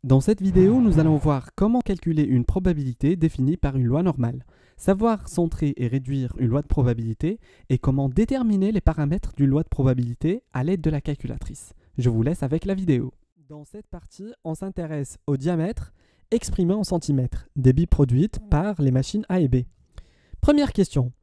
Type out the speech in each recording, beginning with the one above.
Dans cette vidéo, nous allons voir comment calculer une probabilité définie par une loi normale, savoir centrer et réduire une loi de probabilité et comment déterminer les paramètres d'une loi de probabilité à l'aide de la calculatrice. Je vous laisse avec la vidéo. Dans cette partie, on s'intéresse au diamètre exprimé en centimètres des billes produites par les machines A et B. Première question.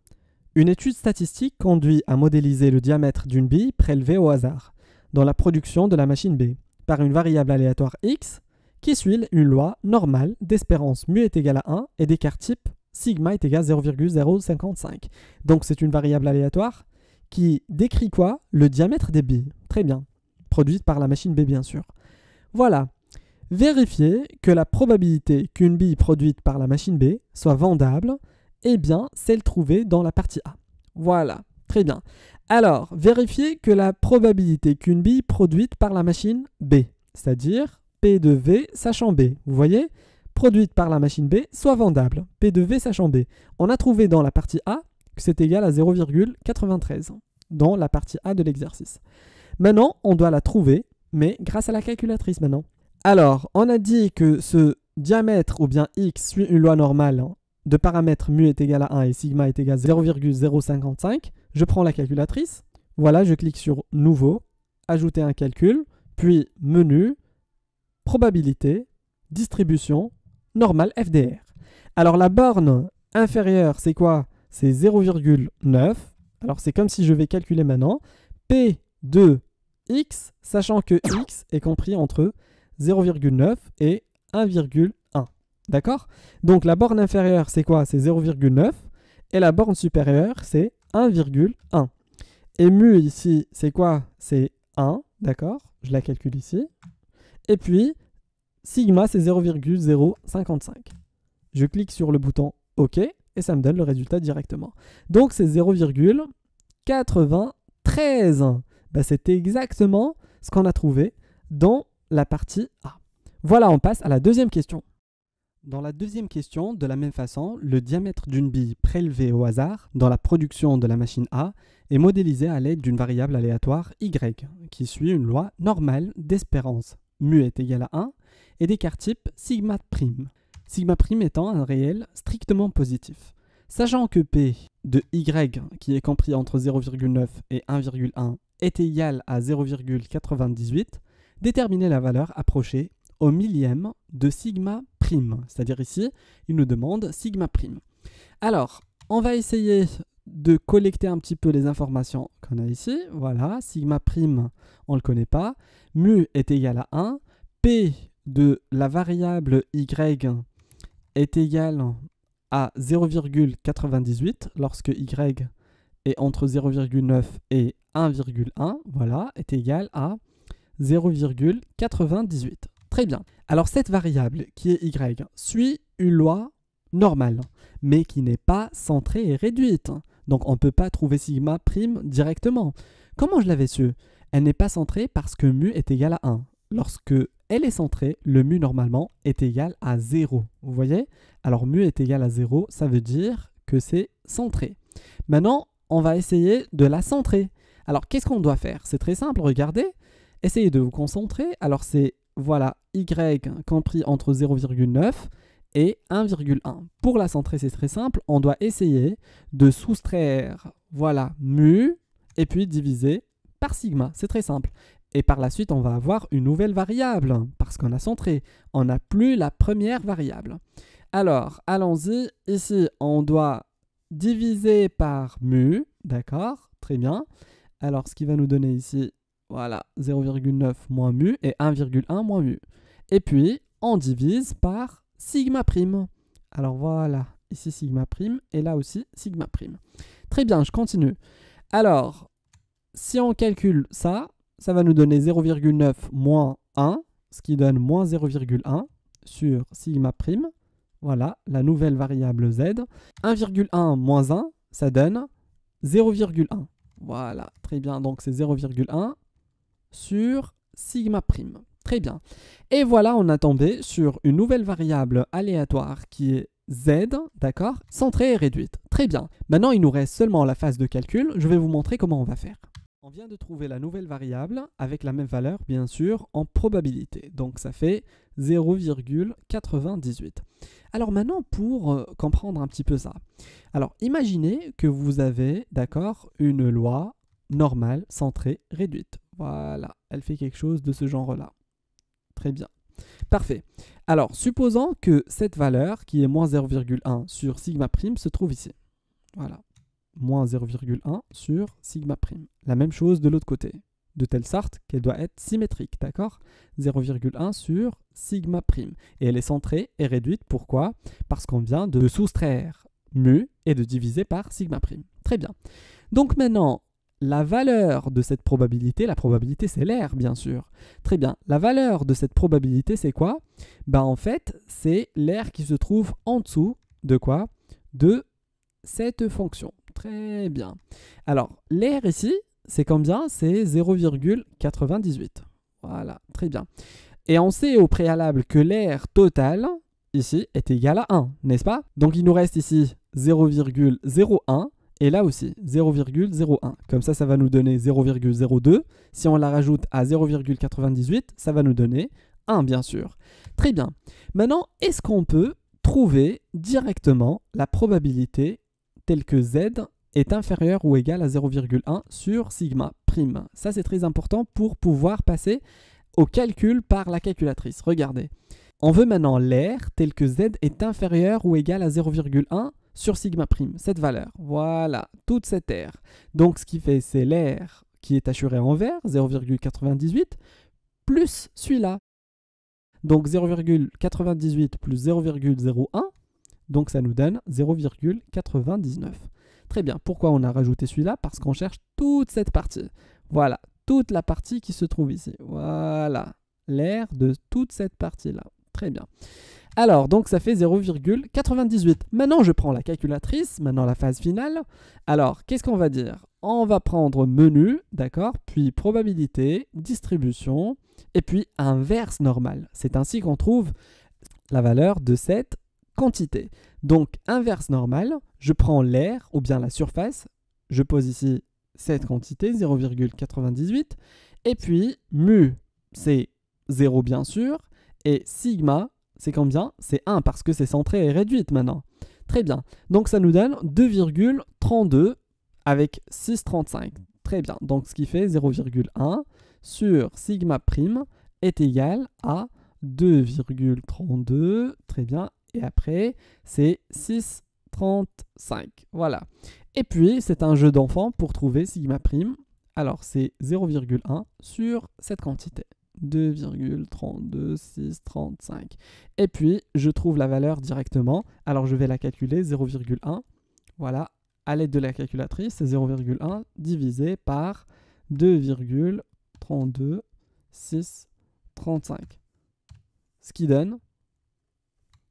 Une étude statistique conduit à modéliser le diamètre d'une bille prélevée au hasard dans la production de la machine B par une variable aléatoire x qui suit une loi normale d'espérance mu est égal à 1 et d'écart type sigma est égal à 0,055. Donc c'est une variable aléatoire qui décrit quoi? Le diamètre des billes. Très bien. Produite par la machine B bien sûr. Voilà. Vérifier que la probabilité qu'une bille produite par la machine B soit vendable est bien celle trouvée dans la partie A. Voilà. Très bien. Alors, vérifier que la probabilité qu'une bille produite par la machine B, c'est-à-dire P de V sachant B, vous voyez, produite par la machine B, soit vendable. P de V sachant B. On a trouvé dans la partie A que c'est égal à 0,93 dans la partie A de l'exercice. Maintenant, on doit la trouver, mais grâce à la calculatrice maintenant. Alors, on a dit que ce diamètre ou bien x suit une loi normale de paramètres mu est égal à 1 et sigma est égal à 0,055. Je prends la calculatrice. Voilà, je clique sur Nouveau, Ajouter un calcul, puis Menu, Probabilité, Distribution, Normale FDR. Alors la borne inférieure, c'est quoi? C'est 0,9. Alors c'est comme si je vais calculer maintenant P de x, sachant que x est compris entre 0,9 et 1,1. D'accord? Donc la borne inférieure, c'est quoi? C'est 0,9. Et la borne supérieure, c'est 1,1. Et mu ici, c'est quoi? C'est 1. D'accord? Je la calcule ici. Et puis, sigma, c'est 0,055. Je clique sur le bouton OK et ça me donne le résultat directement. Donc, c'est 0,93. Ben, c'est exactement ce qu'on a trouvé dans la partie A. Voilà, on passe à la deuxième question. Dans la deuxième question, de la même façon, le diamètre d'une bille prélevée au hasard dans la production de la machine A est modélisé à l'aide d'une variable aléatoire y qui suit une loi normale d'espérance mu est égal à 1 et d'écart type sigma prime. Sigma prime étant un réel strictement positif. Sachant que P de y, qui est compris entre 0,9 et 1,1, est égal à 0,98, déterminer la valeur approchée au millième de sigma prime. C'est-à-dire ici, il nous demande sigma prime. Alors, on va essayer de collecter un petit peu les informations qu'on a ici. Voilà, sigma prime, on ne le connaît pas. Mu est égal à 1. P de la variable y est égal à 0,98 lorsque y est entre 0,9 et 1,1. Voilà, est égal à 0,98. Très bien. Alors cette variable qui est y suit une loi normale, mais qui n'est pas centrée et réduite. Donc on ne peut pas trouver sigma prime directement. Comment je l'avais su? Elle n'est pas centrée parce que mu est égal à 1. Lorsque elle est centrée, le mu normalement est égal à 0. Vous voyez? Alors mu est égal à 0, ça veut dire que c'est centré. Maintenant, on va essayer de la centrer. Alors qu'est-ce qu'on doit faire? C'est très simple, regardez. Essayez de vous concentrer. Alors c'est voilà, y compris entre 0,9 et 1,1. Pour la centrer, c'est très simple. On doit essayer de soustraire, voilà, mu, et puis diviser par sigma. C'est très simple. Et par la suite, on va avoir une nouvelle variable, parce qu'on a centré. On n'a plus la première variable. Alors, allons-y. Ici, on doit diviser par mu. D'accord? Très bien. Alors, ce qui va nous donner ici, voilà, 0,9 moins mu et 1,1 moins mu. Et puis, on divise par sigma prime. Alors voilà, ici sigma prime et là aussi sigma prime. Très bien, je continue. Alors, si on calcule ça, ça va nous donner 0,9 moins 1, ce qui donne moins 0,1 sur sigma prime. Voilà, la nouvelle variable z. 1,1 moins 1, ça donne 0,1. Voilà, très bien, donc c'est 0,1 sur sigma prime. Très bien. Et voilà, on a tombé sur une nouvelle variable aléatoire qui est z, d'accord, centrée et réduite. Très bien. Maintenant, il nous reste seulement la phase de calcul. Je vais vous montrer comment on va faire. On vient de trouver la nouvelle variable avec la même valeur, bien sûr, en probabilité. Donc ça fait 0,98. Alors maintenant, pour comprendre un petit peu ça. Alors imaginez que vous avez, d'accord, une loi normale, centrée, réduite. Voilà, elle fait quelque chose de ce genre-là. Très bien. Parfait. Alors, supposons que cette valeur, qui est moins 0,1 sur sigma prime, se trouve ici. Voilà. Moins 0,1 sur sigma prime. La même chose de l'autre côté, de telle sorte qu'elle doit être symétrique, d'accord? 0,1 sur sigma prime. Et elle est centrée et réduite, pourquoi? Parce qu'on vient de soustraire mu et de diviser par sigma prime. Très bien. Donc maintenant, la valeur de cette probabilité, la probabilité c'est l'air bien sûr. Très bien, la valeur de cette probabilité c'est quoi? Ben en fait, c'est l'air qui se trouve en dessous de quoi? De cette fonction. Très bien. Alors, l'air ici, c'est combien? C'est 0,98. Voilà, très bien. Et on sait au préalable que l'air total, ici, est égal à 1, n'est-ce pas? Donc, il nous reste ici 0,01 et là aussi 0,01. Comme ça va nous donner 0,02. Si on la rajoute à 0,98, ça va nous donner 1, bien sûr. Très bien. Maintenant, est-ce qu'on peut trouver directement la probabilité telle que z est inférieur ou égal à 0,1 sur sigma prime? Ça, c'est très important pour pouvoir passer au calcul par la calculatrice. Regardez. On veut maintenant l'air tel que z est inférieur ou égal à 0,1 sur sigma prime, cette valeur. Voilà, toute cette aire. Donc, ce qui fait, c'est l'air qui est assuré en vert, 0,98, plus celui-là. Donc, 0,98 plus 0,01, donc ça nous donne 0,99. Très bien. Pourquoi on a rajouté celui-là? Parce qu'on cherche toute cette partie. Voilà, toute la partie qui se trouve ici. Voilà, l'air de toute cette partie-là. Très bien. Alors, donc ça fait 0,98. Maintenant, je prends la calculatrice, maintenant la phase finale. Alors, qu'est-ce qu'on va dire? On va prendre menu, d'accord, puis probabilité, distribution, et puis inverse normale. C'est ainsi qu'on trouve la valeur de cette quantité. Donc, inverse normale, je prends l'air ou bien la surface, je pose ici cette quantité, 0,98, et puis mu, c'est 0 bien sûr, et sigma, c'est combien? C'est 1 parce que c'est centré et réduite maintenant. Très bien. Donc, ça nous donne 2,32 avec 6,35. Très bien. Donc, ce qui fait 0,1 sur sigma prime est égal à 2,32. Très bien. Et après, c'est 6,35. Voilà. Et puis, c'est un jeu d'enfant pour trouver sigma prime. Alors, c'est 0,1 sur cette quantité. 2,32635. Et puis, je trouve la valeur directement. Alors, je vais la calculer, 0,1. Voilà, à l'aide de la calculatrice, c'est 0,1 divisé par 2,32635. Ce qui donne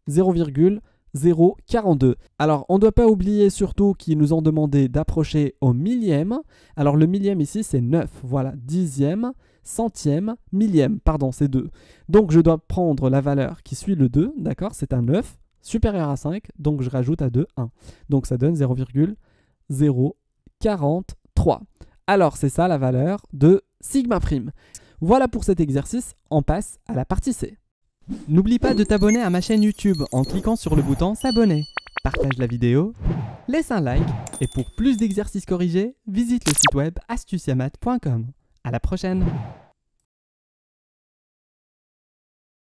0,042. Alors, on ne doit pas oublier surtout qu'ils nous ont demandé d'approcher au millième. Alors, le millième ici, c'est 9. Voilà, dixième, centième, millième. Pardon, c'est 2. Donc, je dois prendre la valeur qui suit le 2, d'accord? C'est un 9, supérieur à 5, donc je rajoute à 2, 1. Donc, ça donne 0,043. Alors, c'est ça la valeur de sigma prime. Voilà pour cet exercice, on passe à la partie C. N'oublie pas de t'abonner à ma chaîne YouTube en cliquant sur le bouton s'abonner. Partage la vidéo, laisse un like et pour plus d'exercices corrigés, visite le site web astuciamath.com. À la prochaine!